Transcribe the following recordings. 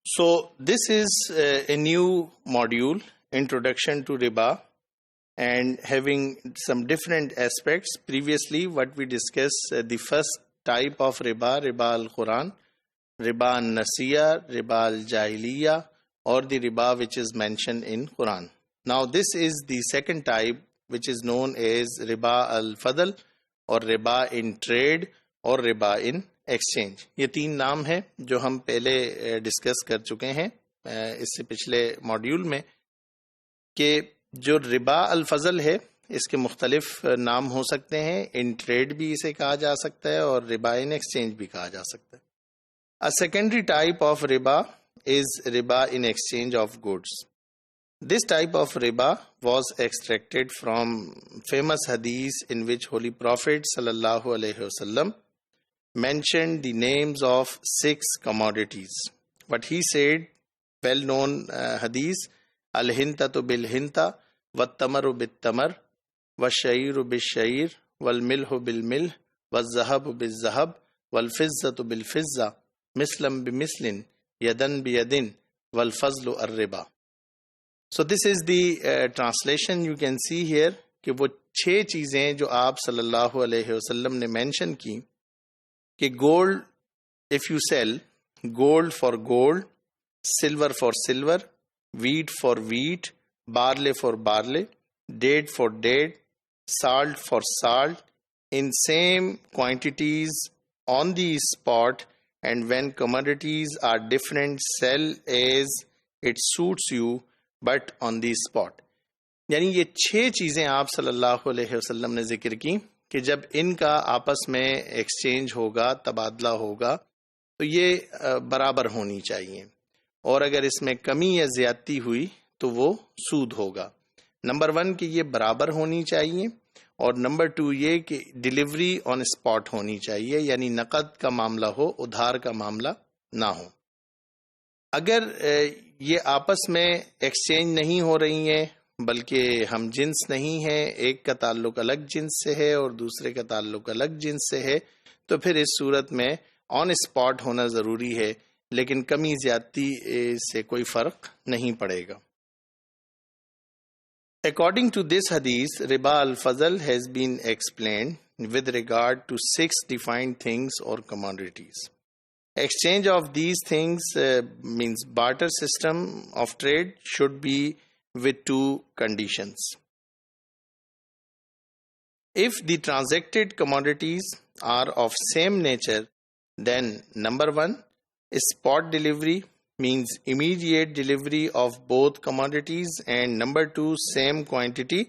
So this is a new module, Introduction to Riba, and having some different aspects. Previously, what we discussed, the first type of riba, riba al-Quran, riba al-Nasiya, riba al-Jahiliya, or the riba which is mentioned in Quran. Now this is the second type, which is known as riba al-Fadl, or riba in trade, और Riba in exchange. ये तीन नाम हैं जो हम पहले discuss कर चुके हैं इससे पिछले मॉड्यूल में, कि जो रिबा अल फजल है इसके मुख्तलिफ नाम हो सकते हैं। इन ट्रेड भी इसे कहा जा सकता है और रिबा इन एक्सचेंज भी कहा जा सकता है। A secondary type of Riba is Riba in exchange of goods. This type of riba was extracted from famous hadith in which Holy Prophet sallallahu alaihi wasallam mentioned the names of 6 commodities. What he said, well-known hadith, al-hintatu bil-hinta, wat-tamaru bit-tamar, wash-shairu bil-shair, wal-milhu bil-milh, wal-zahabu bil-zahab, wal-fizzatu bil-fizza, mislam bi-mislin, yadan bi-yadin, wal-fazlu ar-riba. So this is the translation. You can see here कि वो 6 चीज़ें जो आप सल्लल्लाहु अलैहि वसल्लम ने mention की, कि gold, if you sell gold for gold, silver for silver, wheat for wheat, barley for barley, date for date, salt for salt, in same quantities on the spot, and when commodities are different sell as it suits you but on the spot. यानी ये 6 चीज़ें आप सल्लल्लाहु अलैहि वसल्लम ने जिक्र की कि जब इनका आपस में एक्सचेंज होगा, तबादला होगा, तो ये बराबर होनी चाहिए, और अगर इसमें कमी या ज़्यादती हुई तो वो सूद होगा। नंबर 1 कि ये बराबर होनी चाहिए, और नंबर 2 ये कि डिलीवरी ऑन स्पॉट होनी चाहिए, यानी नकद का मामला हो, उधार का मामला ना हो। अगर ये आपस में एक्सचेंज नहीं हो रही हैं, बल्कि हम जिन्स नहीं है, एक का ताल्लुक अलग जिन्स से है और दूसरे का ताल्लुक अलग जिन्स से है, तो फिर इस सूरत में ऑन स्पॉट होना ज़रूरी है, लेकिन कमी ज़्यादती से कोई फ़र्क नहीं पड़ेगा। According to this hadith, riba al-fazl has been explained with regard to 6 defined things or commodities. Exchange of these things means barter system of trade should be with 2 conditions. If the transacted commodities are of same nature, then number 1, spot delivery means immediate delivery of both commodities, and number 2, same quantity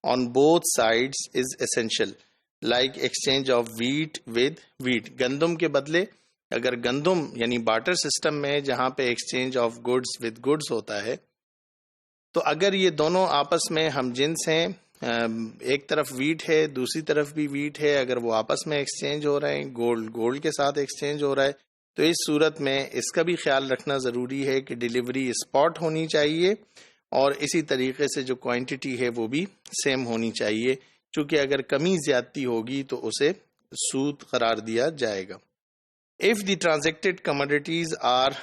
on both sides is essential, like exchange of wheat with wheat. गंदम के बदले अगर गंदम यानी barter system में जहाँ पे exchange of goods with goods होता है, तो अगर ये दोनों आपस में हम जिन्स हैं, एक तरफ वीट है, दूसरी तरफ भी वीट है, अगर वो आपस में एक्सचेंज हो रहे हैं, गोल्ड गोल्ड के साथ एक्सचेंज हो रहा है, तो इस सूरत में इसका भी ख्याल रखना ज़रूरी है कि डिलीवरी स्पॉट होनी चाहिए, और इसी तरीके से जो क्वांटिटी है वो भी सेम होनी चाहिए, क्योंकि अगर कमी ज़्यादती होगी तो उसे सूद करार दिया जाएगा। If the transacted commodities are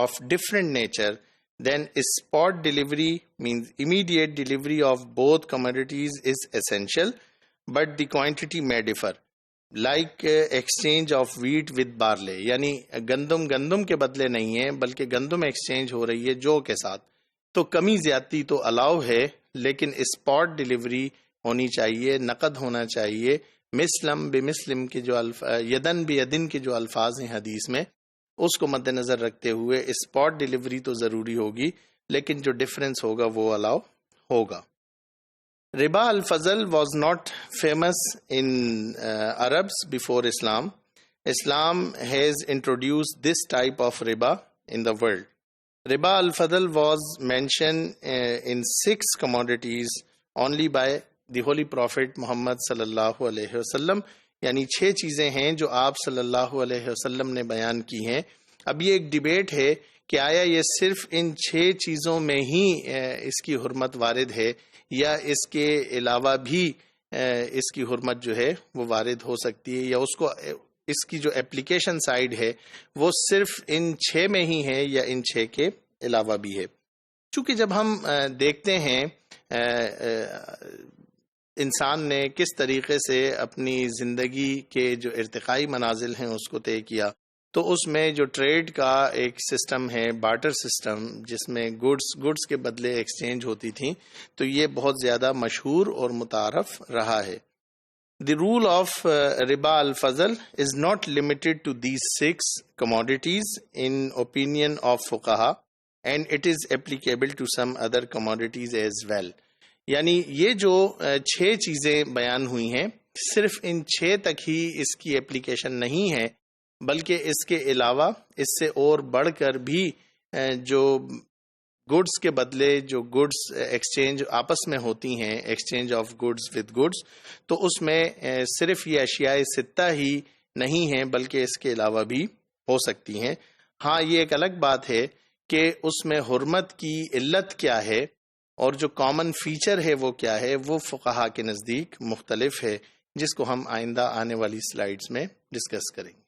of different nature, then spot delivery means immediate delivery of both commodities is essential, but the quantity may differ, like exchange of wheat with barley. यानी गंदम गंदम के बदले नहीं है, बल्कि गंदम एक्सचेंज हो रही है जौ के साथ, तो कमी ज्यादती तो अलाउ है, लेकिन स्पॉट डिलीवरी होनी चाहिए, नकद होना चाहिए। मिस्लम बेमिस्लिम के जो यदन बेयदिन के जो अल्फाज हैं हदीस में, उसको मद्देनजर रखते हुए स्पॉट डिलीवरी तो ज़रूरी होगी, लेकिन जो डिफरेंस होगा वो अलाउ होगा। रिबा अल फजल was not famous in Arabs before Islam. Islam has introduced this type of riba in the world. Riba al-fadl was mentioned in 6 commodities only by the Holy Prophet Muhammad sallallahu alaihi wasallam. यानी 6 चीज़ें हैं जो आप सल्लल्लाहु अलैहि वसल्लम ने बयान की हैं. अब ये एक डिबेट है कि आया ये सिर्फ इन 6 चीज़ों में ही इसकी हुर्मत वारिद है या इसके अलावा भी इसकी हुर्मत जो है वो वारिद हो सकती है, या उसको इसकी जो एप्लीकेशन साइड है वो सिर्फ इन 6 में ही है या इन 6 के अलावा भी है। चूंकि जब हम देखते हैं इंसान ने किस तरीके से अपनी ज़िंदगी के जो इर्तिकाई मनाजिल हैं उसको तय किया, तो उसमें जो ट्रेड का एक सिस्टम है, बार्टर सिस्टम, जिसमें गुड्स के बदले एक्सचेंज होती थी, तो ये बहुत ज़्यादा मशहूर और मुतारफ रहा है। The rule of riba al-fazl is not limited to these 6 commodities in opinion of fuqaha and it is applicable to some other commodities as well. यानी ये जो 6 चीज़ें बयान हुई हैं, सिर्फ इन 6 तक ही इसकी एप्लीकेशन नहीं है, बल्कि इसके अलावा इससे और बढ़कर भी जो गुड्स के बदले जो गुड्स एक्सचेंज आपस में होती हैं, exchange of goods with goods, तो उसमें सिर्फ ये अशियाए सित्ता ही नहीं हैं बल्कि इसके अलावा भी हो सकती हैं। हाँ, ये एक अलग बात है कि उसमें हुर्मत की इल्लत क्या है और जो कॉमन फीचर है वो क्या है, वो फुक़हा के नज़दीक मुख्तलिफ है, जिसको हम आइंदा आने वाली स्लाइड्स में डिस्कस करेंगे।